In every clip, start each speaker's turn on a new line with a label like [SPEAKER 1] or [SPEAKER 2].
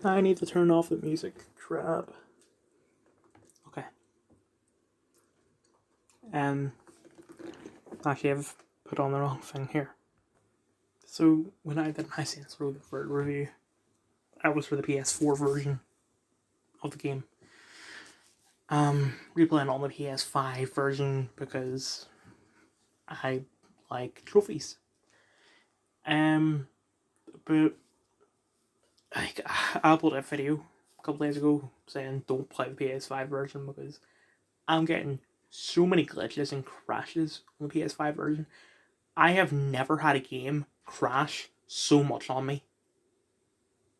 [SPEAKER 1] I need to turn off the music. Crap. Okay. Actually, I've put on the wrong thing here. So, when I did my Saints Row the Third review, that was for the PS4 version of the game. Replaying on the ps5 version because I like trophies. But like, I uploaded a video a couple days ago saying don't play the PS5 version because I'm getting so many glitches and crashes on the PS5 version. I have never had a game crash so much on me.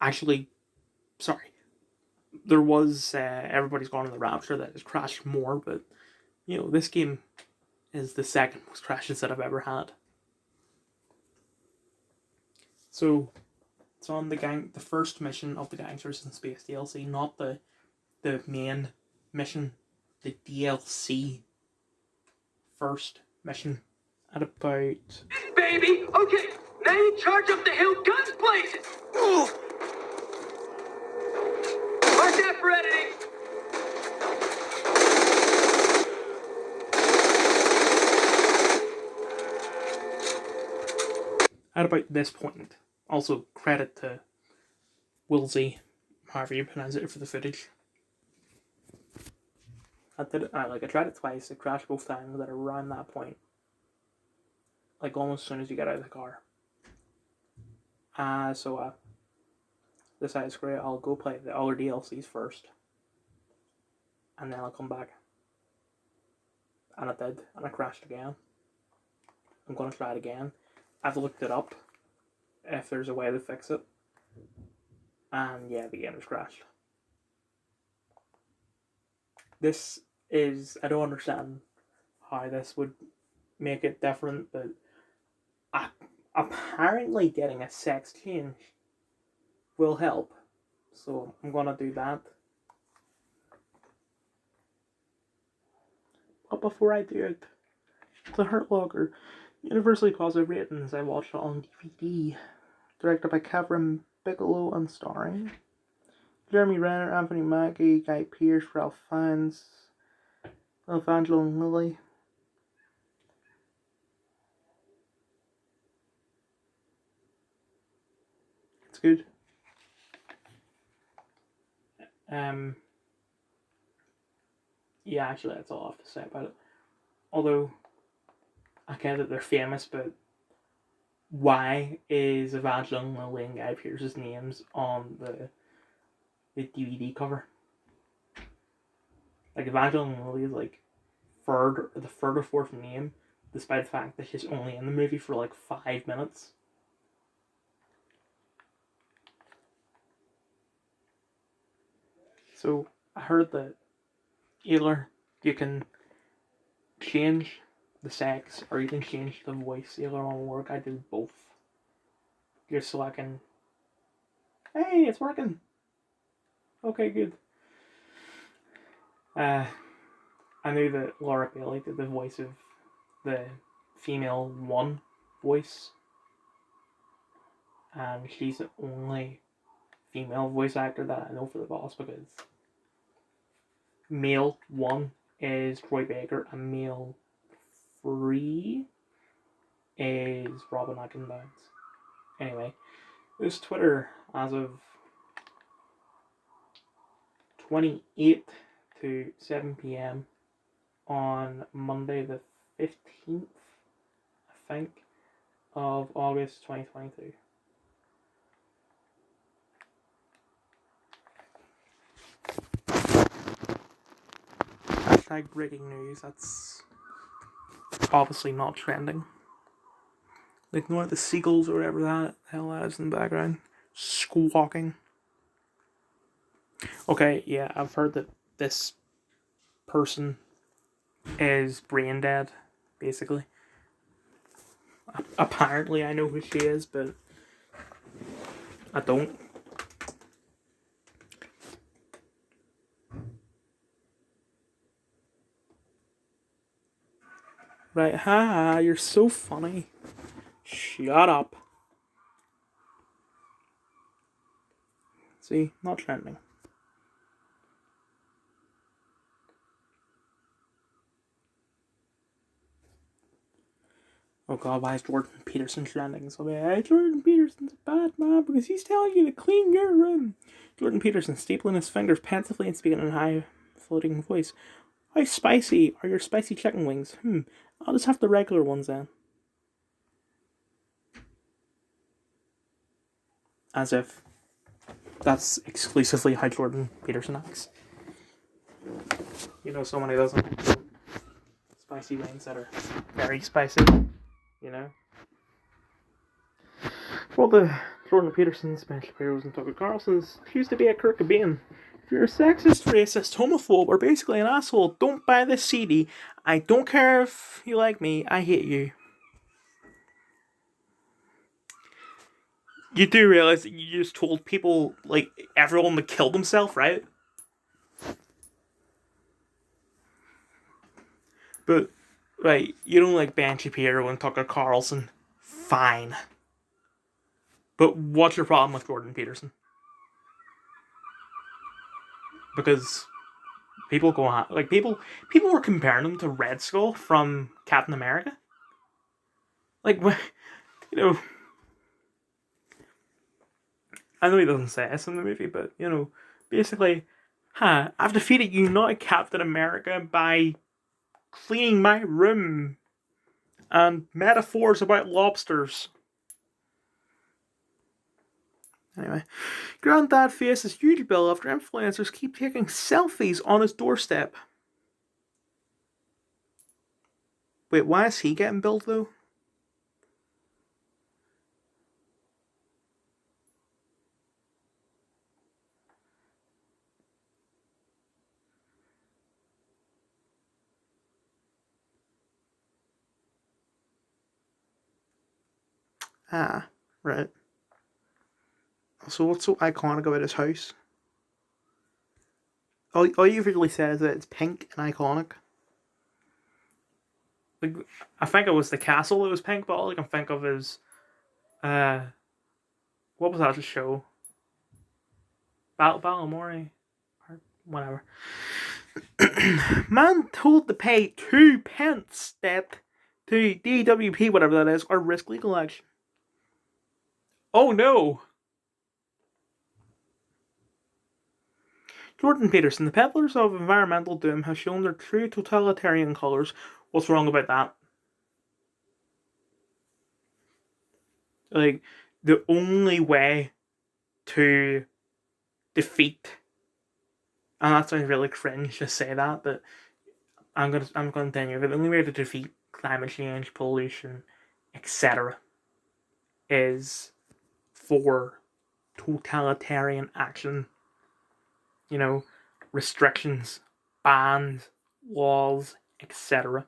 [SPEAKER 1] Actually, sorry. There was Everybody's Gone in the Rapture that has crashed more, but you know, this game is the second most crashes that I've ever had. So it's on the first mission of the Gangsters in Space DLC, not the main mission, the DLC first mission. At about
[SPEAKER 2] baby, okay, now you charge up the hill, guns blazing. Move. Mark that for editing.
[SPEAKER 1] at about this point, also credit to Wilsey, however you pronounce it, for the footage. I tried it twice. It crashed both times at around that point, like almost as soon as you get out of the car. So decided, screw it, I'll go play the other DLCs first, and then I'll come back. And it did, and it crashed again. I'm gonna try it again. I've looked it up if there's a way to fix it, and yeah, the game has crashed. This is, I don't understand how this would make it different, but apparently getting a sex change will help, so I'm gonna do that. But before I do it, The Hurt Locker, universally positive ratings. I watched it on DVD, directed by Kevin Bigelow and starring Jeremy Renner, Anthony Mackie, Guy Pearce, Ralph Fiennes, Evangeline Lilly. It's good. Yeah, actually, that's all I have to say about it. Although, I get that they're famous, but why is Evangeline Lilly and Guy Pearce's names on the DVD cover? Like, Evangeline Lilly is like the third or fourth name, despite the fact that she's only in the movie for like 5 minutes. So I heard that either you can change the sex or you can change the voice. Either one will work. I did both, just so I can. Hey, it's working. Okay, good. I knew that Laura Bailey did the voice of the female one voice, and she's the only female voice actor that I know for The Boss, because male one is Troy Baker and male 3 is Robin Atkinbounds. Anyway, this Twitter as of 28 to 7 p.m. on Monday the 15th, I think, of August 2022. Hashtag breaking news. That's obviously not trending. Ignore the seagulls or whatever the hell that is in the background. Squawking. Okay, yeah, I've heard that this person is brain dead, basically. Apparently I know who she is, but I don't. Right, ha, you're so funny. Shut up. See, not trending. Oh god, why is Jordan Peterson trending? So hey, Jordan Peterson's a bad man because he's telling you to clean your room. Jordan Peterson stapling his fingers pensively and speaking in a high, floating voice. How spicy are your spicy chicken wings? I'll just have the regular ones then. As if that's exclusively how Jordan Peterson acts. You know, someone who doesn't spicy wings that are very spicy. You know? For the Jordan Petersons, Ben Shapiro's, and Tucker Carlson's, choose to be a Kurt Cobain. If you're a sexist, racist, homophobe, or basically an asshole, don't buy this CD. I don't care if you like me, I hate you. You do realize that you just told people, like, everyone to kill themselves, right? But, right, you don't like Ben Shapiro and Tucker Carlson. Fine. But what's your problem with Jordan Peterson? Because people go on, like, people were comparing him to Red Skull from Captain America. Like, you know, I know he doesn't say this in the movie, but, you know, basically, I've defeated you, not Captain America, by cleaning my room and metaphors about lobsters. Anyway, Granddad faces huge bill after influencers keep taking selfies on his doorstep. Wait, why is he getting billed though? Ah, right. So what's so iconic about his house? All you really said is that it's pink and iconic. Like, I think it was the castle that was pink, but all I can think of is, what was that show? Balamori? Or whatever. Man told to pay 2p debt to DWP, whatever that is, or risk legal action. Oh no! Jordan Peterson, the peddlers of environmental doom have shown their true totalitarian colours. What's wrong about that? Like, the only way to defeat, and that sounds really cringe to say that, but I'm gonna continue. But the only way to defeat climate change, pollution, etc., is for totalitarian action. You know, restrictions, bans, laws, etc.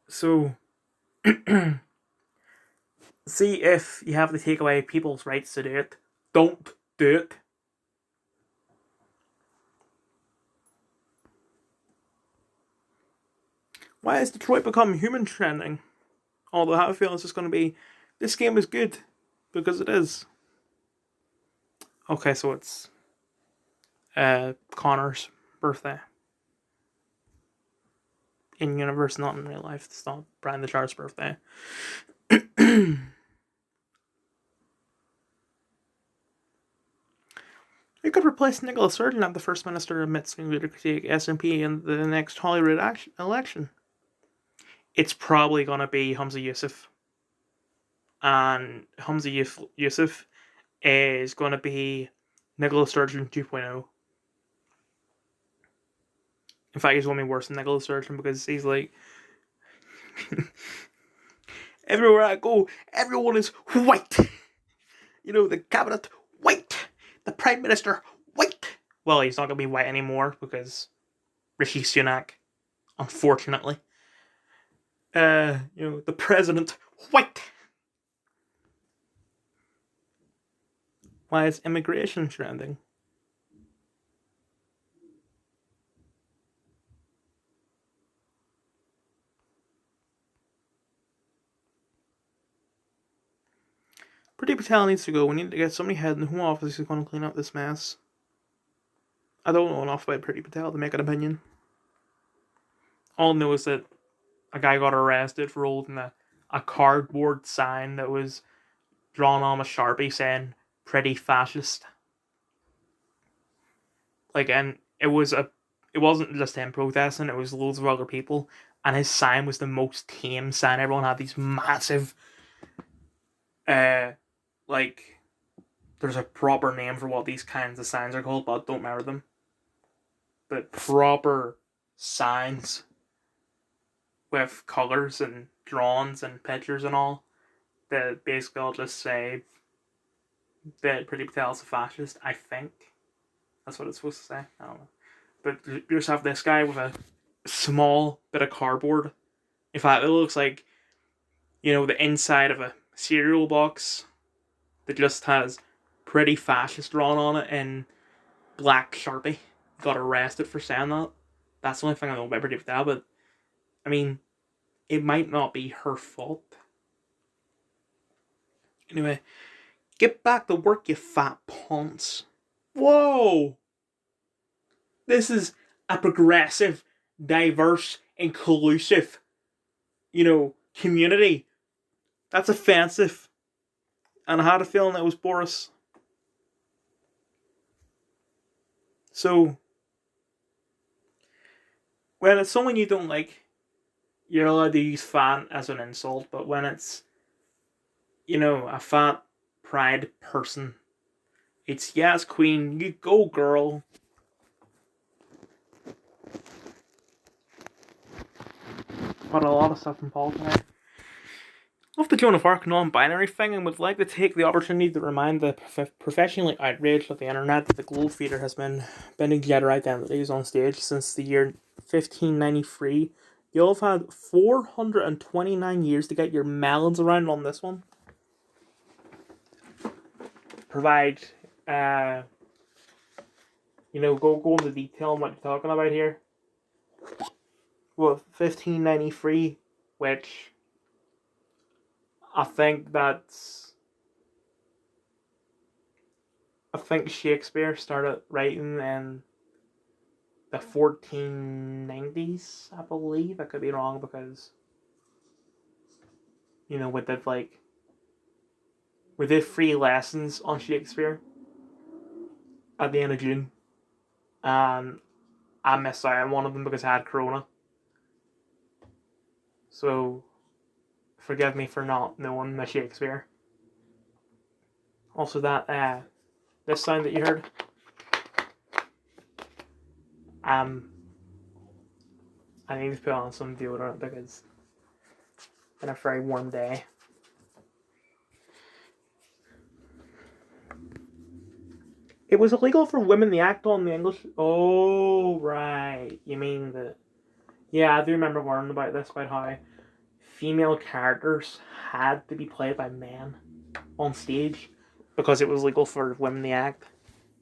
[SPEAKER 1] So, see if you have to take away people's rights to do it. Don't do it. Why has Detroit become human trending? Although I have a feeling it's just going to be, this game is good, because it is. Okay, so it's Connor's birthday. In universe, not in real life. It's not Brian the Char's birthday. Who could replace Nicola Sturgeon as the First Minister amidst Scooter critique SNP in the next Hollywood election? It's probably going to be Humza Yousaf. And Humza Yousaf is going to be Nicola Sturgeon 2.0. In fact, he's going to be worse than Nicola Sturgeon because he's like, everywhere I go, everyone is white. You know, the cabinet, white. The Prime Minister, white. Well, he's not going to be white anymore because Rishi Sunak, unfortunately. You know, the President, white. Why is immigration trending? Pretty Patel needs to go. We need to get somebody head in the Home Office who's going to clean up this mess. I don't know enough about Pretty Patel to make an opinion. All I know is that a guy got arrested for holding a cardboard sign that was drawn on a Sharpie saying "Pretty Fascist." Like, and it wasn't just him protesting; it was loads of other people. And his sign was the most tame sign. Everyone had these massive, like, there's a proper name for what these kinds of signs are called, but I don't remember them. But proper signs with colours and drawings and pictures and all that basically all just say that Pretty Patel's a fascist. I think that's what it's supposed to say. I don't know. But you just have this guy with a small bit of cardboard. In fact, it looks like, the inside of a cereal box that just has Pretty Fascist drawn on it in black Sharpie. Got arrested for saying that. That's the only thing I know about Pretty Patel, but I mean, it might not be her fault. Anyway, get back to work, you fat ponce. Whoa! This is a progressive, diverse, inclusive, community. That's offensive. And I had a feeling that was Boris. So, when it's someone you don't like, you're allowed to use fat as an insult, but when it's, a fat pride person, it's yes, queen, you go, girl. But a lot of stuff from Paul tonight. Of the Joan of Arc non-binary thing, and would like to take the opportunity to remind the professionally outraged of the internet that the Globe Theatre has been bending gender identities on stage since the year 1593. You'll have had 429 years to get your melons around on this one. Provide, go into detail on what you're talking about here. Well, 1593, which I think Shakespeare started writing in the 1490s, I believe. I could be wrong because, we did free lessons on Shakespeare at the end of June. And I missed out on one of them because I had Corona. So, forgive me for not knowing my Shakespeare. Also, this sound that you heard, I need to put on some deodorant because it's been a very warm day. It was illegal for women to act on the English. Oh, right. You mean the. Yeah, I do remember learning about this, about how female characters had to be played by men on stage because it was legal for women to act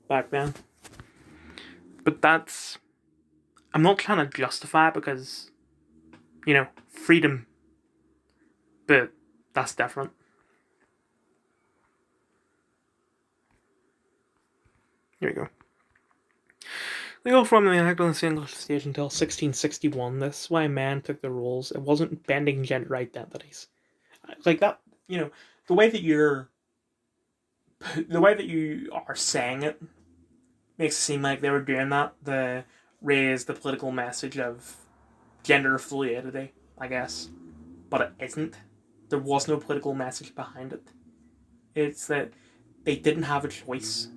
[SPEAKER 1] back then. But that's. I'm not trying to justify it because, freedom. But that's different. Here we go. Legal from the act on the English stage until 1661. That's why men took the roles. It wasn't bending gender identities. Like that, the way that you are saying it makes it seem like they were doing that to raise the political message of gender fluidity, I guess. But it isn't. There was no political message behind it. It's that they didn't have a choice.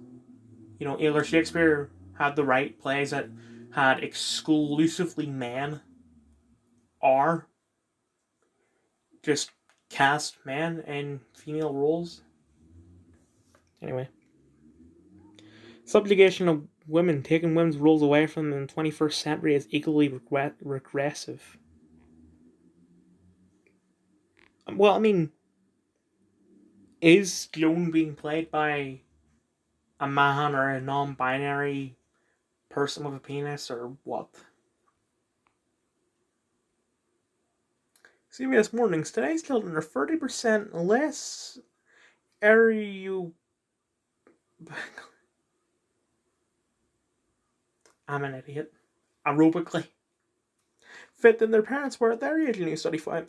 [SPEAKER 1] Either Shakespeare had the right plays that had exclusively men, or just cast men in female roles. Anyway. Subjugation of women, taking women's roles away from them in the 21st century is equally regressive. Well, I mean, is Joan being played by a man or a non-binary person with a penis, or what? CBS Mornings, today's children are 30% less aero... I'm an idiot. Aerobically fit than their parents were at their age in study 5.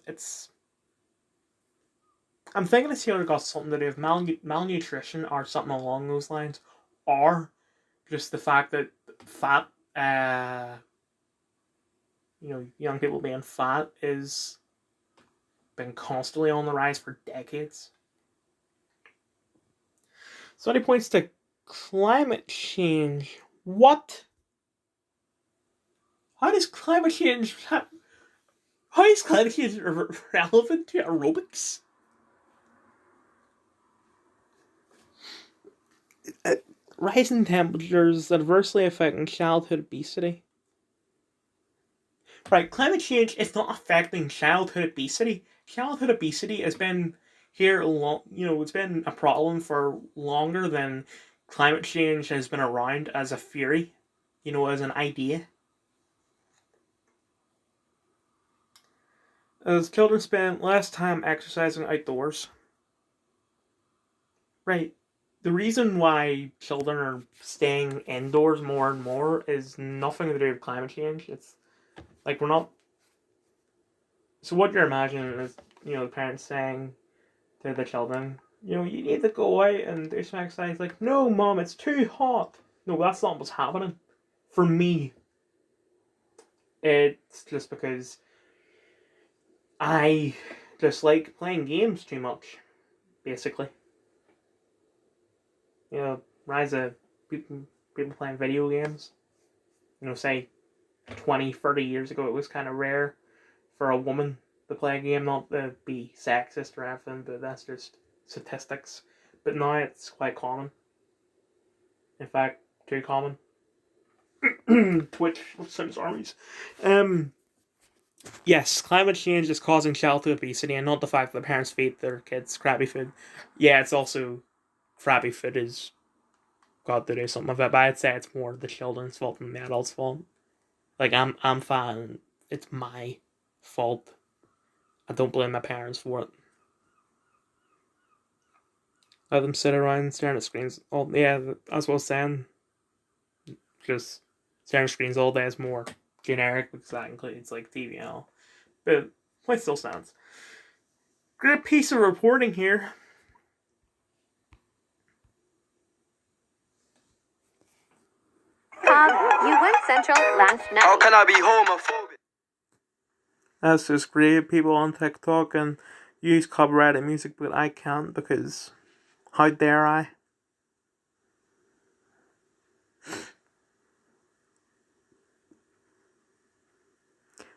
[SPEAKER 1] I'm thinking it's either got something to do with malnutrition or something along those lines, or just the fact that fat, young people being fat is been constantly on the rise for decades. Study points to climate change. What? How is climate change relevant to aerobics? Rising temperatures adversely affecting childhood obesity. Right, climate change is not affecting childhood obesity. Childhood obesity has been here long. It's been a problem for longer than climate change has been around as a theory. As an idea. As children spend less time exercising outdoors. Right. The reason why children are staying indoors more and more is nothing to do with climate change. It's like we're not. So what you're imagining is, the parents saying to the children, you need to go out and do some exercise. Like, no, mom, it's too hot. No, that's not what's happening. For me, it's just because I just like playing games too much, basically. Rise of people playing video games. Say 20, 30 years ago, it was kind of rare for a woman to play a game, not to be sexist or anything, but that's just statistics. But now it's quite common. In fact, too common. Twitch Sims armies. Yes, climate change is causing childhood obesity, and not the fact that the parents feed their kids crappy food. Yeah, it's also crappy food is got to do something with it, but I'd say it's more the children's fault than the adults' fault. Like I'm fat and it's my fault. I don't blame my parents for it. Let them sit around staring at screens. Oh yeah, as I was saying, just staring at screens all day is more generic because that includes like TV and all. But point still stands. Great piece of reporting here.
[SPEAKER 3] You went central last night.
[SPEAKER 2] How can I be homophobic?
[SPEAKER 1] That's just great. People on TikTok and use copyrighted music, but I can't because how dare I?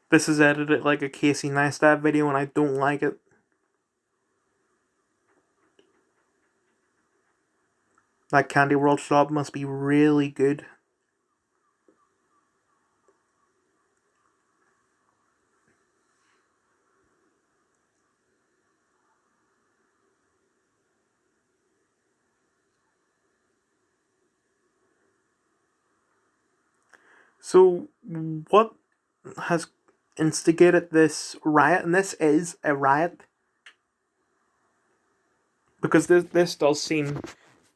[SPEAKER 1] This is edited like a Casey Neistat video and I don't like it. That Candy World shop must be really good. So, what has instigated this riot? And this is a riot. Because this does seem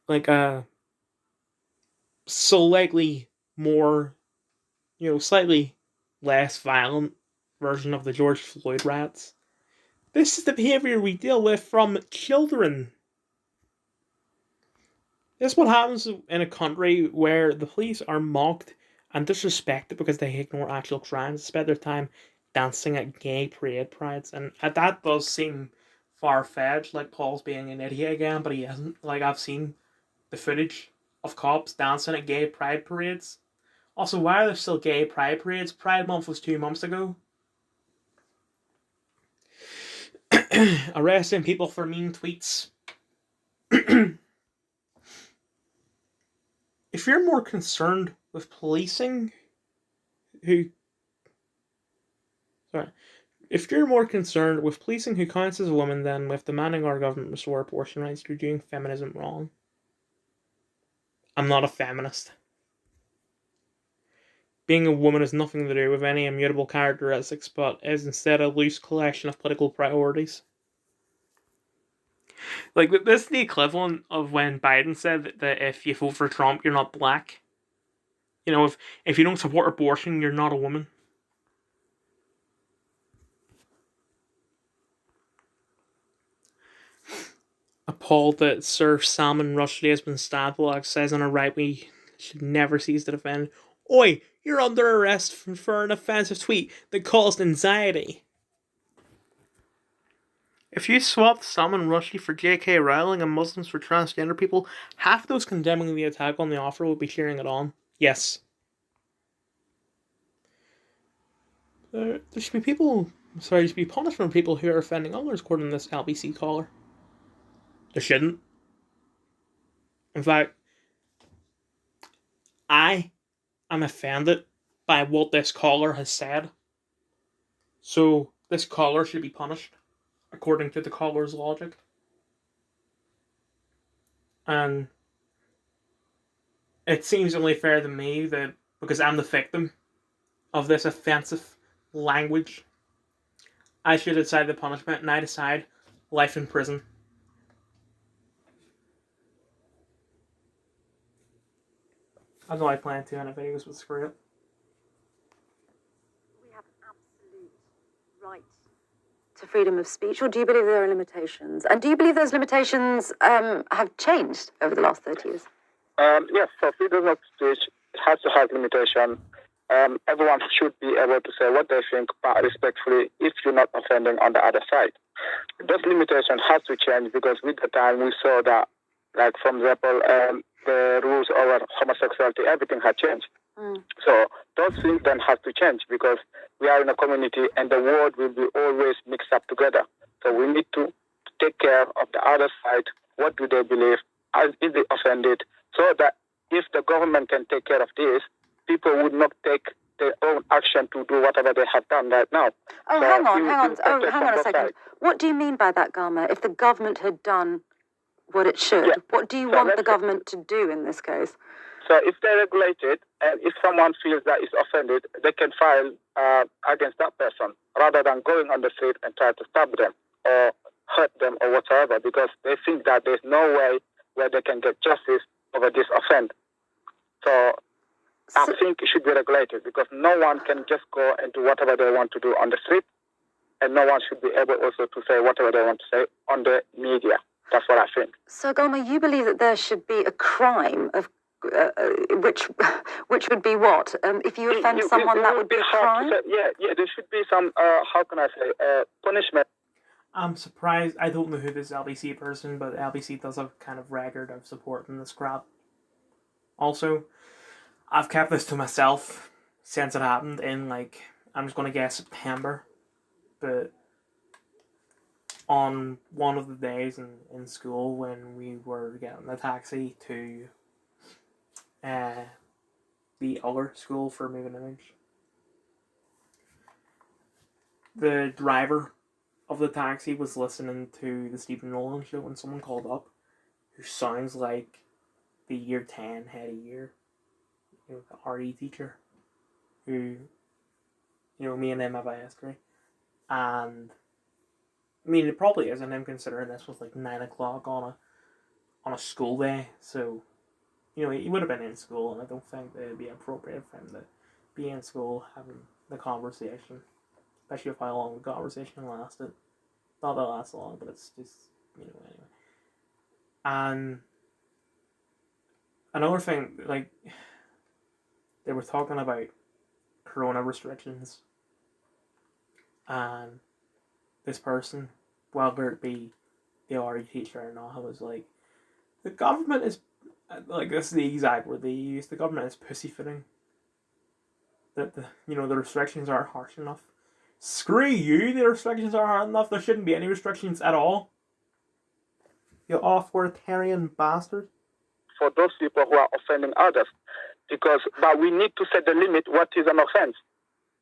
[SPEAKER 1] like a slightly more, slightly less violent version of the George Floyd riots. This is the behavior we deal with from children. This is what happens in a country where the police are mocked and disrespected because they ignore actual crimes, spend their time dancing at gay parade prides. And that does seem far-fetched, like Paul's being an idiot again, but he isn't. Like, I've seen the footage of cops dancing at gay pride parades. Also, why are there still gay pride parades? Pride Month was 2 months ago. Arresting people for mean tweets. If you're more concerned with policing who if you're more concerned with policing who counts as a woman than with demanding our government restore abortion rights, you're doing feminism wrong. I'm not a feminist. Being a woman has nothing to do with any immutable characteristics, but is instead a loose collection of political priorities. Like, this is the equivalent of when Biden said that if you vote for Trump, you're not black. You know, if you don't support abortion, you're not a woman. Appalled that Sir Salman Rushdie has been stabbed while exercising a right we should never cease to defend. Oi, you're under arrest for an offensive tweet that caused anxiety. If you swapped Salman Rushdie for J.K. Rowling and Muslims for transgender people, half those condemning the attack on the author would be cheering it on. Yes. There should be people. Sorry, there should be punishment for people who are offending others, according to this LBC caller. There shouldn't. In fact, I am offended by what this caller has said. So, this caller should be punished, according to the caller's logic. And it seems only fair to me that, because I'm the victim of this offensive language, I should decide the punishment, and I decide life in prison. I know I plan to in videos, but screw it.
[SPEAKER 4] We have absolute right to freedom of speech, or do you believe there are limitations? And do you believe those limitations have changed over the last 30 years?
[SPEAKER 5] Yes, so freedom of speech has to have limitation. Everyone should be able to say what they think, but respectfully, if you're not offending on the other side. Those limitations has to change because with the time we saw that, like, for example, the rules over homosexuality, everything had changed. So those things then have to change because we are in a community and the world will be always mixed up together. So we need to take care of the other side. What do they believe? Is they offended? So that if the government can take care of this, people would not take their own action to do whatever they have done right now.
[SPEAKER 4] Oh,
[SPEAKER 5] so
[SPEAKER 4] hang on a second.
[SPEAKER 5] Side.
[SPEAKER 4] What do you mean by that, Garma? If the government had done what it should, what do you want the government to do in this case?
[SPEAKER 5] So if they regulate it, and if someone feels that is offended, they can file against that person rather than going on the street and try to stab them or hurt them or whatsoever, because they think that there's no way where they can get justice over this offense. So I think it should be regulated because no one can just go and do whatever they want to do on the street, and no one should be able also to say whatever they want to say on the media. That's what I think.
[SPEAKER 4] So, Garma, you believe that there should be a crime of which would be what? If you offend someone, that would be a crime?
[SPEAKER 5] Yeah, there should be some, how can I say, punishment.
[SPEAKER 1] I'm surprised. I don't know who this LBC person, but LBC does have kind of record of supporting this crap. Also, I've kept this to myself since it happened in, like, I'm just going to guess September. But on one of the days in school when we were getting a taxi to the other school for Moving Image, the driver of the taxi was listening to the Stephen Nolan show when someone called up who sounds like the year 10 head of year, the RE teacher, who, me and him have a history. And I mean, it probably isn't him, considering this was like 9 o'clock on a school day. So, he would have been in school, and I don't think that it'd be appropriate for him to be in school having the conversation, especially with how long the conversation lasted. Not that it lasts long, but it's just, anyway. And another thing, like, they were talking about corona restrictions, and this person, whether it be the RE teacher or not, was like, the government is, like, this is the exact word they use, the government is pussyfooting. That the restrictions aren't harsh enough. Screw you, the restrictions aren't hard enough, there shouldn't be any restrictions at all. You authoritarian bastard.
[SPEAKER 5] For those people who are offending others. But we need to set the limit what is an offense.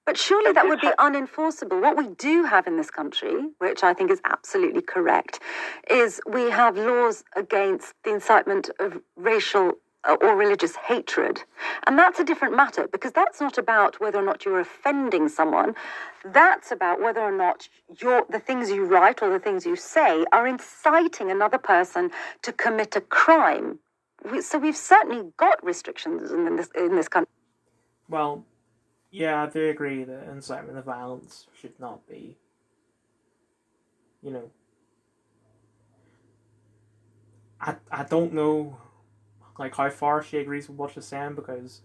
[SPEAKER 4] But surely that would be unenforceable. What we do have in this country, which I think is absolutely correct, is we have laws against the incitement of racial or religious hatred. And that's a different matter, because that's not about whether or not you're offending someone. That's about whether or not the things you write or the things you say are inciting another person to commit a crime. So we've certainly got restrictions in this country.
[SPEAKER 1] Well, yeah, I do agree that incitement of violence should not be, I don't know, like, how far she agrees with what she's saying, because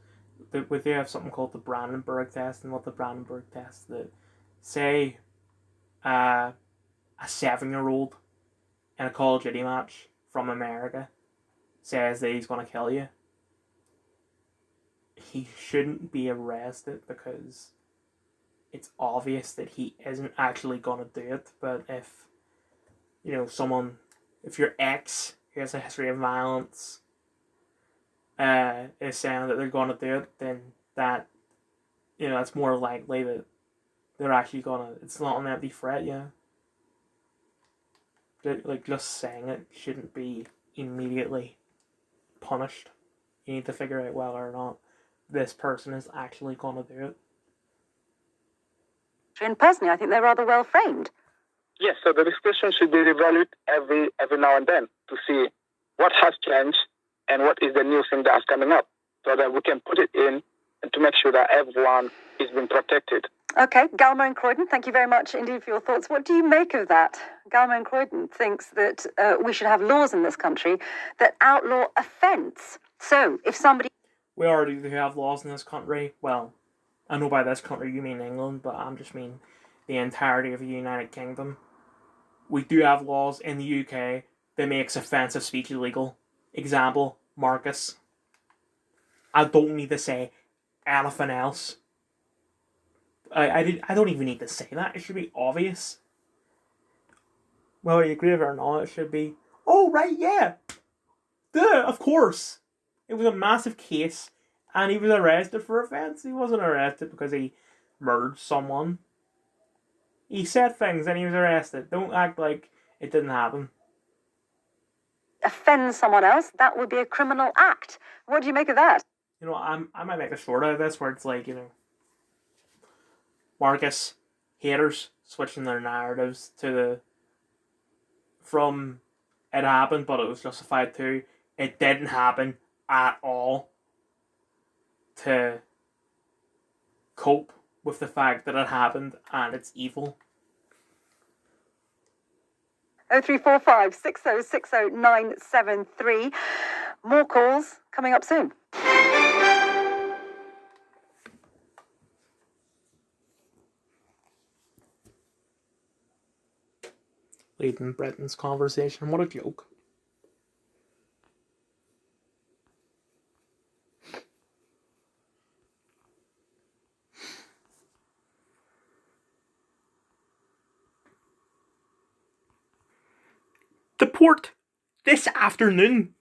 [SPEAKER 1] we do have something called the Brandenburg test, and what the Brandenburg test, that say a 7-year-old in a Call of Duty match from America says that he's going to kill you, he shouldn't be arrested, because it's obvious that he isn't actually going to do it. But if, if your ex who has a history of violence is saying that they're going to do it, then that, it's more likely that they're actually going to, it's not an empty threat, Like, just saying it shouldn't be immediately punished. You need to figure out whether or not this person is actually going to do it.
[SPEAKER 4] And personally, I think they're rather well framed.
[SPEAKER 5] Yes, so the discussion should be revalued every now and then to see what has changed and what is the new thing that's coming up, so that we can put it in and to make sure that everyone is being protected.
[SPEAKER 4] Okay, Galma and Croydon, thank you very much indeed for your thoughts. What do you make of that? Galma and Croydon thinks that we should have laws in this country that outlaw offence. So, if somebody...
[SPEAKER 1] We already do have laws in this country. Well, I know by this country you mean England, but I just mean the entirety of the United Kingdom. We do have laws in the UK that makes offensive speech illegal. Example, Marcus. I don't need to say anything else. I don't even need to say that. It should be obvious. Whether you agree with it or not, it should be, oh, right, yeah. Duh, of course. It was a massive case, and he was arrested for offence. He wasn't arrested because he murdered someone. He said things and he was arrested. Don't act like it didn't happen.
[SPEAKER 4] Offend someone else, that would be a criminal act. What do you make of that?
[SPEAKER 1] I might make a short out of this where it's like, Marcus, haters switching their narratives from it happened but it was justified to it didn't happen at all, to cope with the fact that it happened and it's evil.
[SPEAKER 4] 0345 6060 973. More calls coming up soon.
[SPEAKER 1] Leading Britain's conversation. What a joke. Deport this afternoon.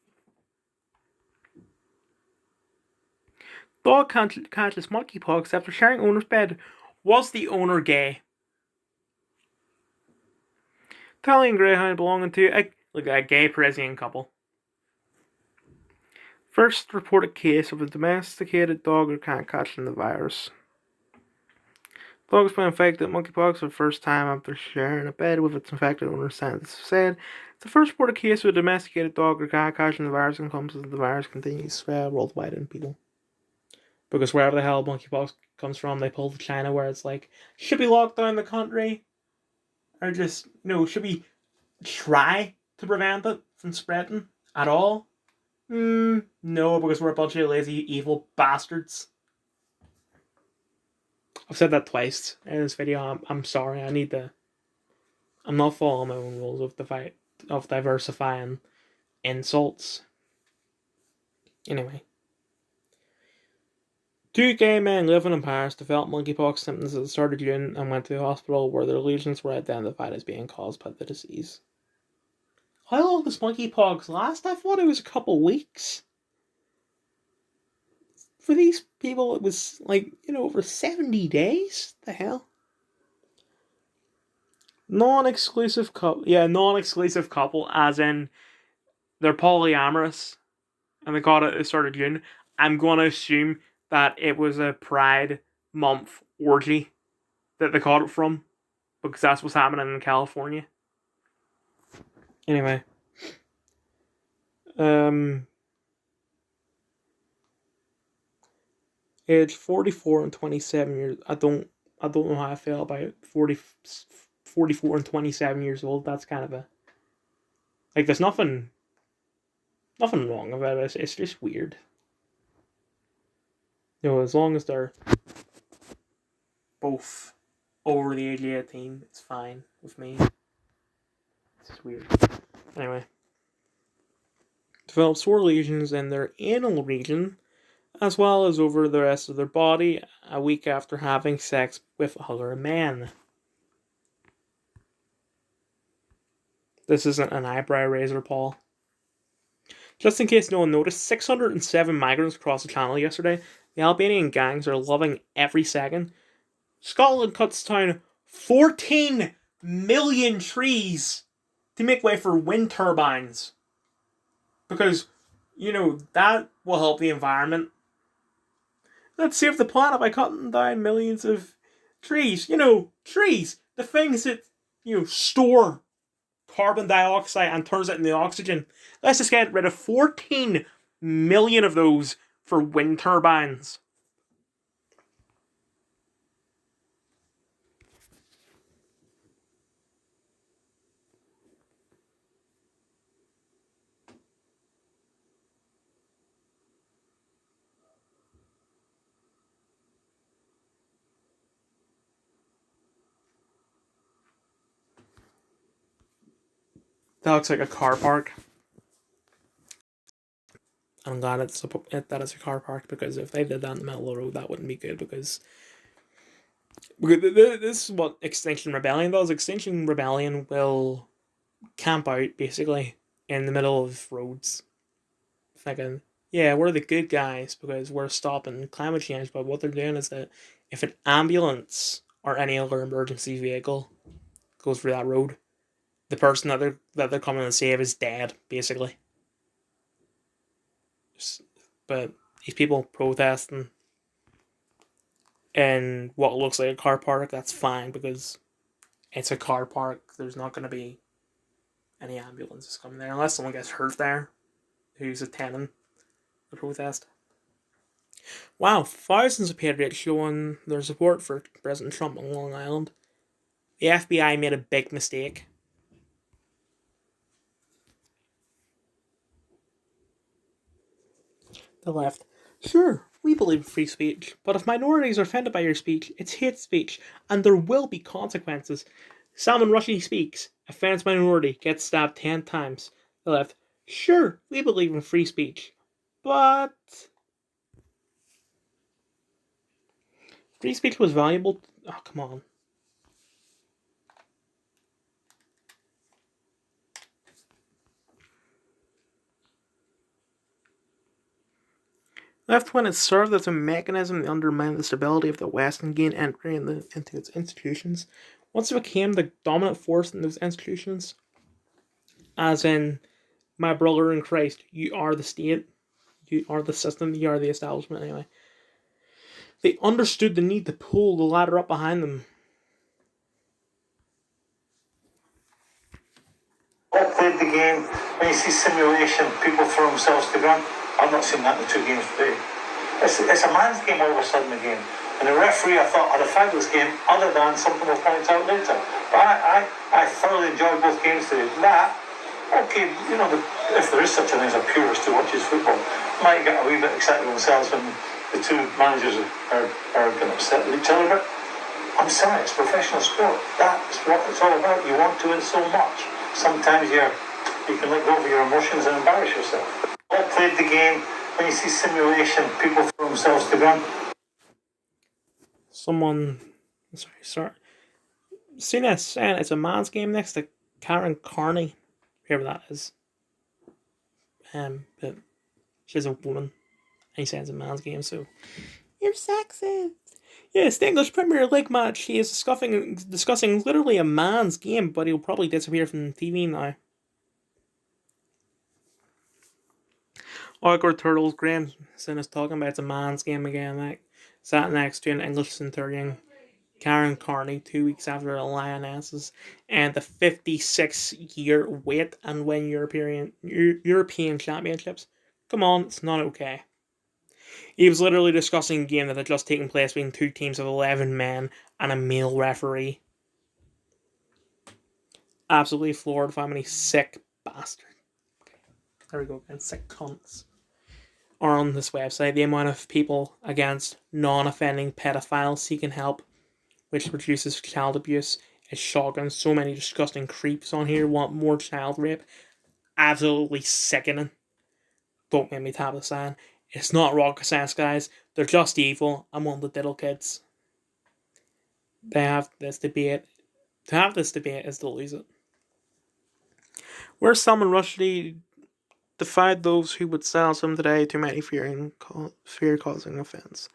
[SPEAKER 1] Dog catches monkeypox after sharing owner's bed. Was the owner gay? Italian greyhound belonging to a gay Parisian couple. First reported case of a domesticated dog or cat catching the virus. The dog has been infected with monkeypox for the first time after sharing a bed with its infected owner, scientists said. It's the first reported case of a domesticated dog or cat catching the virus, and comes as the virus continues to spread worldwide in people. Because wherever the hell monkeypox comes from, they pull to China, where it's like, should we lock down the country? Or just, should we try to prevent it from spreading at all? No, because we're a bunch of lazy, evil bastards. I've said that twice in this video. I'm sorry. I'm not following my own rules of diversifying insults. Anyway. 2 gay men living in Paris developed monkeypox symptoms at the start of June and went to the hospital, where their lesions were identified as being caused by the disease. How long does monkeypox last? I thought it was a couple weeks. For these people, it was over 70 days? The hell? Non-exclusive couple. Yeah, non-exclusive couple, as in they're polyamorous. and they caught it at the start of June. I'm going to assume that it was a Pride Month orgy that they caught it from, because that's what's happening in California. Anyway, age 44 and 27 years. I don't know how I feel about 44 and 27 years old. That's kind of a, like, there's nothing wrong about it. It's just weird. You know, as long as they're both over the age of 18, it's fine with me. It's just weird. Anyway. Develop sore lesions in their anal region, as well as over the rest of their body, a week after having sex with other men. This isn't an eyebrow raiser, Paul. Just in case no one noticed, 607 migrants crossed the channel yesterday. The Albanian gangs are loving every second. Scotland cuts down 14 million trees to make way for wind turbines. Because, you know, that will help the environment. Let's save the planet by cutting down millions of trees. You know, trees. The things that, you know, store carbon dioxide and turns it into oxygen. Let's just get rid of 14 million of those for wind turbines. That looks like a car park. I'm glad that it's a car park, because if they did that in the middle of the road, that wouldn't be good, because this is what Extinction Rebellion does. Extinction Rebellion will camp out, basically, in the middle of roads. Thinking, yeah, we're the good guys because we're stopping climate change, but what they're doing is that if an ambulance or any other emergency vehicle goes through that road, the person that they're coming to save is dead, basically. But these people protesting in what looks like a car park, that's fine, because it's a car park. There's not going to be any ambulances coming there unless someone gets hurt there who's attending the protest. Wow, thousands of patriots showing their support for President Trump on Long Island. The FBI made a big mistake. The left. Sure, we believe in free speech, but if minorities are offended by your speech, it's hate speech, and there will be consequences. Salman Rushdie speaks, offends minority, gets stabbed 10 times. The left. Sure, we believe in free speech, but free speech was valuable. Oh, come on. Left when it served as a mechanism to undermine the stability of the West and gain entry into its institutions. Once it became the dominant force in those institutions, as in, my brother in Christ, you are the state, you are the system, you are the establishment, anyway. They understood the need to pull the ladder up behind them.
[SPEAKER 6] All played the game. When you see simulation, people throw themselves to the ground. I've not seen that in the two games today. It's a man's game all of a sudden again. And the referee, I thought, had a fabulous game, other than something we'll point out later. But I thoroughly enjoyed both games today. That, okay, you know, if there is such a thing as a purist who watches football, might get a wee bit excited themselves when the two managers are getting upset with each other. But I'm sorry, it's professional sport. That's what it's all about. You want to win so much. Sometimes you can let go of your emotions and embarrass yourself. All played the game. When you see simulation, people throw themselves to the ground.
[SPEAKER 1] Sorry. CNS saying it's a man's game next to Karen Carney, whoever that is. But she's a woman, and he says it's a man's game, so you're sexist. Yes, the English Premier League match. He is discussing literally a man's game, but he'll probably disappear from TV now. Awkward Turtles, Grandson is talking about it's a man's game again. Like, sat next to an English centurion, Karen Carney, 2 weeks after the Lionesses, and the 56-year wait and win European Championships. Come on, it's not okay. He was literally discussing a game that had just taken place between two teams of 11 men and a male referee. Absolutely floored by how many sick bastards. There we go again, sick cunts are on this website. The amount of people against non-offending pedophiles seeking help, which reduces child abuse, is shocking. So many disgusting creeps on here want more child rape. Absolutely sickening. Don't make me tap the sign. It's not rocket science, guys. They're just evil and want the diddle kids. They have this debate. To have this debate is to lose it. Where Salman Rushdie defied those who would silence him today, too many fear-causing offence.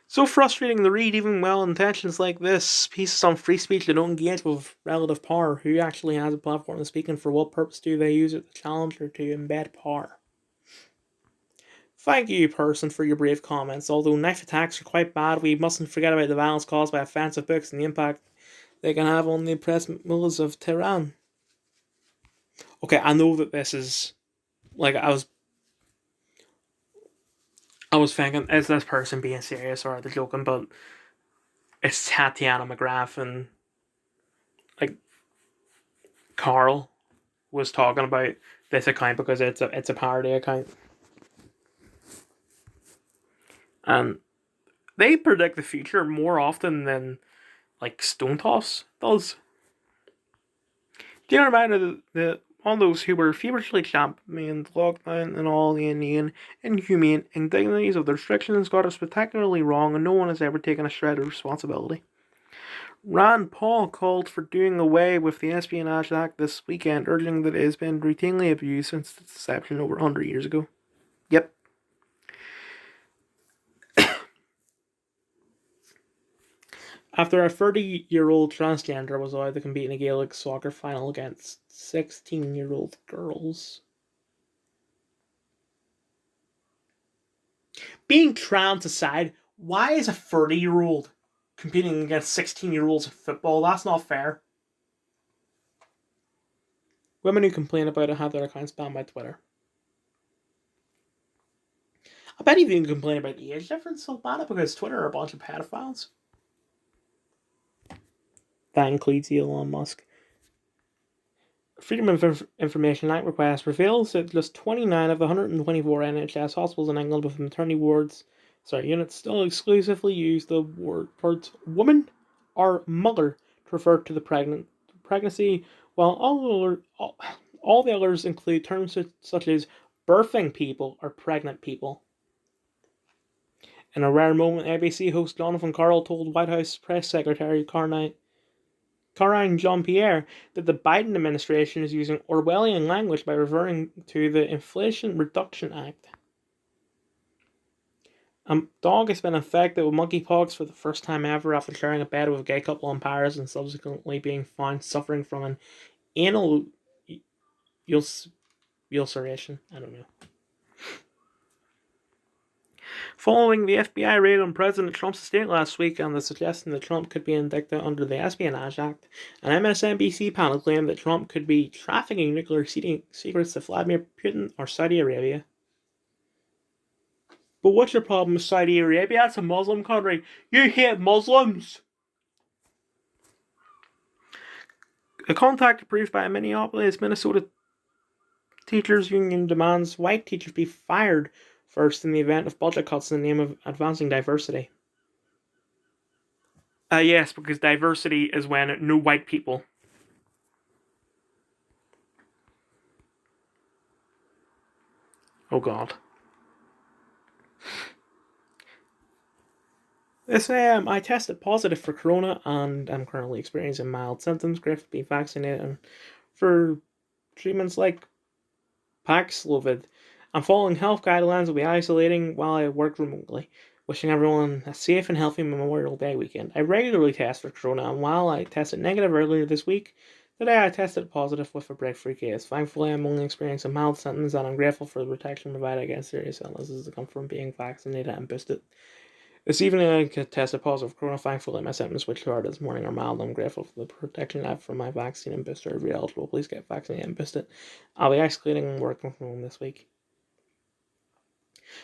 [SPEAKER 1] So frustrating to read, even well-intentions like this, pieces on free speech that don't engage with relative power. Who actually has a platform to speak, and for what purpose do they use it to challenge or to embed power? Thank you, person, for your brave comments. Although knife attacks are quite bad, we mustn't forget about the violence caused by offensive books and the impact they can have on the oppressed mullahs of Tehran. Okay, I know that this is... Like, I was thinking, is this person being serious or are they joking? But it's Tatiana McGrath and, like, Carl was talking about this account because it's a parody account. And they predict the future more often than, like, Stone Toss does. Do you remember all those who were feverishly championing lockdown and all the inane, inhumane indignities of the restrictions got it spectacularly wrong, and no one has ever taken a shred of responsibility. Rand Paul called for doing away with the Espionage Act this weekend, urging that it has been routinely abused since its inception over 100 years ago. Yep. After a 30-year-old transgender was allowed to compete in a Gaelic soccer final against 16-year-old girls. Being trans aside, why is a 30-year-old competing against 16-year-olds in football? That's not fair. Women who complain about it have their accounts banned by Twitter. I bet if you can complain about the age difference, they'll ban it because Twitter are a bunch of pedophiles. That includes Elon Musk. Freedom of Information Act request reveals that just 29 of the 124 NHS hospitals in England with maternity units still exclusively use the words woman or mother to refer to the pregnancy, while all the others include terms such as birthing people or pregnant people. In a rare moment, ABC host Jonathan Carroll told White House Press Secretary Karine Jean-Pierre that the Biden administration is using Orwellian language by referring to the Inflation Reduction Act. A dog has been infected with monkeypox for the first time ever after sharing a bed with a gay couple in Paris and subsequently being found suffering from an anal ulceration. I don't know. Following the FBI raid on President Trump's estate last week and the suggestion that Trump could be indicted under the Espionage Act, an MSNBC panel claimed that Trump could be trafficking nuclear secrets to Vladimir Putin or Saudi Arabia. But what's your problem with Saudi Arabia? It's a Muslim country. You hate Muslims! A contact approved by a Minneapolis, Minnesota teachers union demands white teachers be fired first in the event of budget cuts in the name of advancing diversity. Yes, because diversity is when no white people. Oh God. I tested positive for corona and I'm currently experiencing mild symptoms. Grateful to be vaccinated and for treatments like Paxlovid. I'm following health guidelines. Will be isolating while I work remotely. Wishing everyone a safe and healthy Memorial Day weekend. I regularly test for corona, and while I tested negative earlier this week, Today I tested positive with a breakthrough case. Thankfully, I'm only experiencing mild symptoms, and I'm grateful for the protection provided against serious illnesses that come from being vaccinated and boosted. This evening I tested positive for corona. Thankfully, my symptoms, which started this morning, are mild. I'm grateful for the protection I have from my vaccine and booster. If you're eligible, please get vaccinated and boosted. I'll be isolating and working from home this week.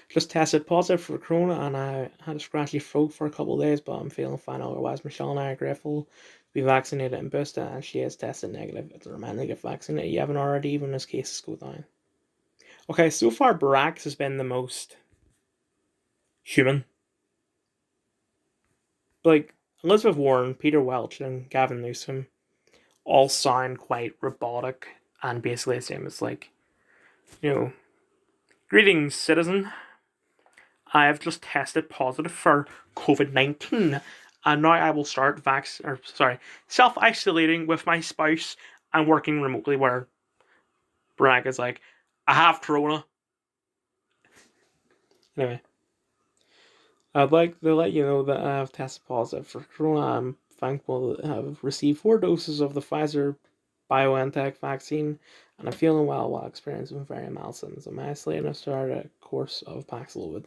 [SPEAKER 1] Just tested positive for corona, and I had a scratchy throat for a couple of days, but I'm feeling fine otherwise. Michelle and I are grateful to be vaccinated and boosted, and she has tested negative. It's a reminder to get vaccinated. You haven't already, even as cases go down. Okay, so far Barack has been the most human. Like, Elizabeth Warren, Peter Welch, and Gavin Newsom all sound quite robotic and basically the same as, like, greetings, citizen. I have just tested positive for COVID-19, and now I will start self-isolating with my spouse and working remotely. Where Barack is like, I have corona. Anyway, I'd like to let you know that I have tested positive for corona. I'm thankful to have received 4 doses of the Pfizer BioNTech vaccine, and I'm feeling well while experiencing very mild symptoms. I'm isolated and I've started a course of Paxlovid.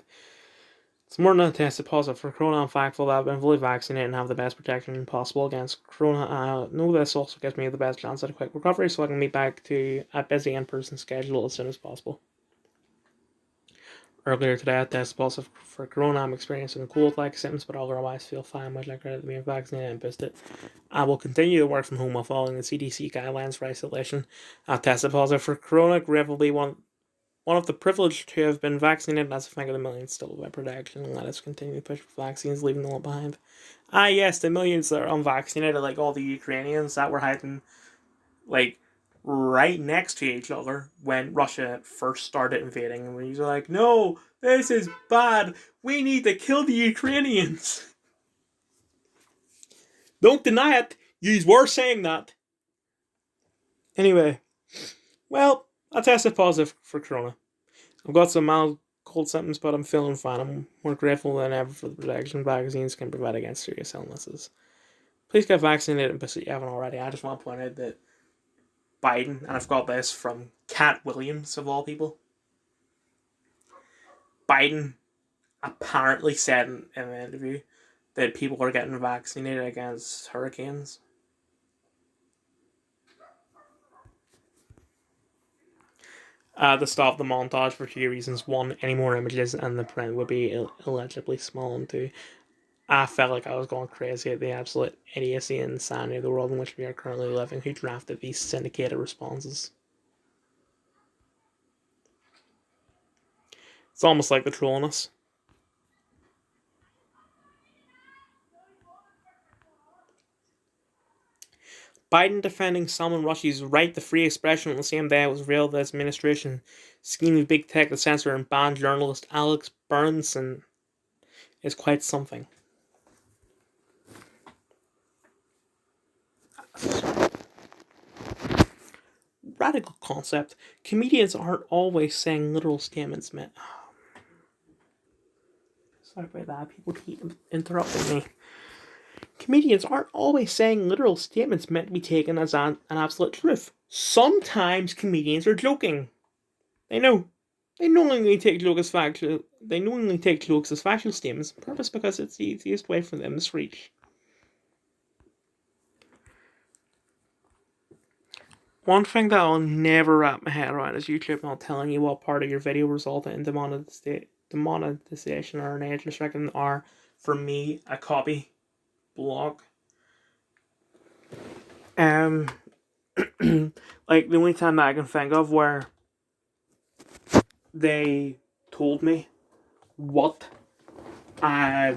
[SPEAKER 1] It's more than I tested positive for corona. I'm thankful that I've been fully vaccinated and have the best protection possible against corona. I know this also gives me the best chance at a quick recovery, so I can be back to a busy in-person schedule as soon as possible. Earlier today, I tested positive for corona. I'm experiencing cold-like symptoms, but otherwise feel fine, much like credit to being vaccinated and boosted. I will continue to work from home while following the CDC guidelines for isolation. I've tested positive for corona. Grateful to be one of the privileged to have been vaccinated. That's a thank of the millions still by protection, and let us continue to push for vaccines, leaving them all behind. Ah, yes, the millions that are unvaccinated, like all the Ukrainians that were hiding, like, right next to each other when Russia first started invading, and we were like, no, this is bad. We need to kill the Ukrainians. Don't deny it. You were saying that. Anyway, well, I tested positive for corona. I've got some mild cold symptoms, but I'm feeling fine. I'm more grateful than ever for the protection vaccines can provide against serious illnesses. Please get vaccinated if you haven't already. I just want to point out that Biden, and I've got this from Cat Williams, of all people, Biden apparently said in an interview that people are getting vaccinated against hurricanes. To stop the montage for 2 reasons. 1, any more images and the print would be illegibly small, and 2, I felt like I was going crazy at the absolute idiocy and insanity of the world in which we are currently living, who drafted these syndicated responses. It's almost like they're trolling us. Biden defending Salman Rushdie's right to free expression on the same day it was revealed that his administration scheming big tech to censor and ban journalist Alex Berenson is quite something. Radical concept. Comedians aren't always saying literal statements meant. Sorry about that. People keep interrupting me. Comedians aren't always saying literal statements meant to be taken as an absolute truth. Sometimes comedians are joking. They know. They knowingly take jokes as factual. They knowingly take jokes as factual statements on purpose because it's the easiest way for them to screech. One thing that I'll never wrap my head around is YouTube not telling you what part of your video resulted in demonetization or an age restriction, or, for me, a copy block. Like, the only time that I can think of where they told me what I,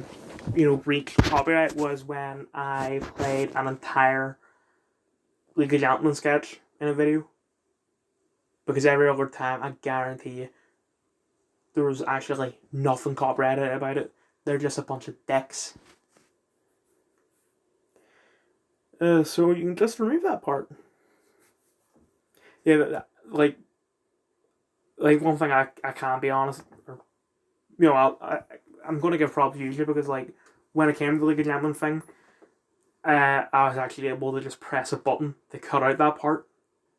[SPEAKER 1] reached copyright was when I played an entire League of Gentlemen sketch in a video. Because every other time, I guarantee you, there was actually nothing copyrighted about it. They're just a bunch of dicks. So you can just remove that part. Yeah, like one thing I can't be honest, or, I'm going to give props to YouTube because, like, when it came to the League of Gentlemen thing, I was actually able to just press a button to cut out that part.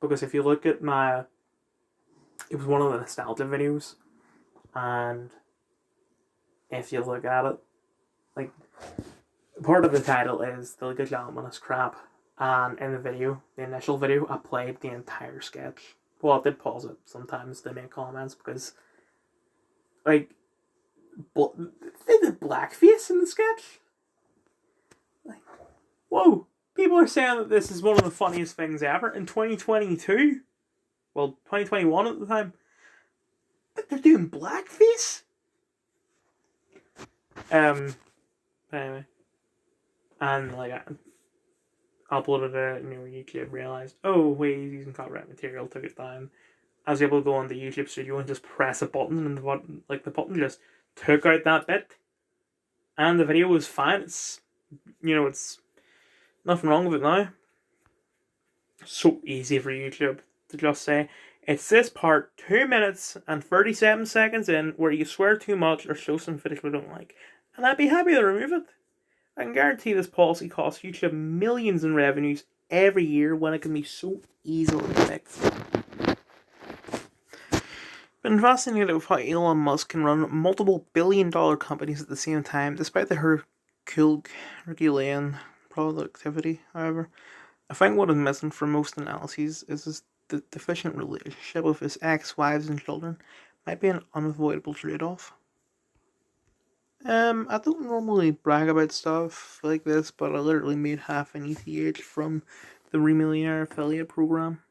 [SPEAKER 1] Because if you look at my... It was one of the nostalgia videos. And if you look at it, like, part of the title is The Good Gentleman is Crap. And in the video, the initial video, I played the entire sketch. Well, I did pause it sometimes to make comments because, like, they did blackface in the sketch. Like, whoa. People are saying that this is one of the funniest things ever in 2022. Well, 2021 at the time. But they're doing blackface? Anyway. And, like, I uploaded it and YouTube realised, oh, wait, he's using copyright material, took it down. I was able to go on the YouTube studio and just press a button, and the button just took out that bit. And the video was fine. It's nothing wrong with it now. So easy for YouTube to just say, it's this part 2 minutes and 37 seconds in where you swear too much or show some footage we don't like. And I'd be happy to remove it. I can guarantee this policy costs YouTube millions in revenues every year when it can be so easily fixed. Been fascinated with how Elon Musk can run multiple billion-dollar companies at the same time, despite the Herculean productivity, however. I think what is missing from most analyses is the deficient relationship with his ex-wives and children might be an unavoidable trade-off. I don't normally brag about stuff like this, but I literally made half an ETH from the Remillionaire affiliate program.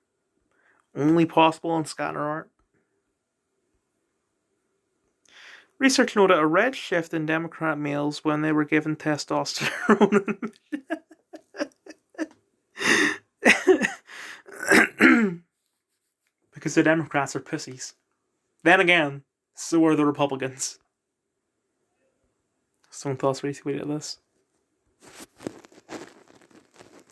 [SPEAKER 1] Only possible on scatter art. Research noted a red shift in Democrat males when they were given testosterone. Because the Democrats are pussies. Then again, so are the Republicans. Some thoughts retweeted this.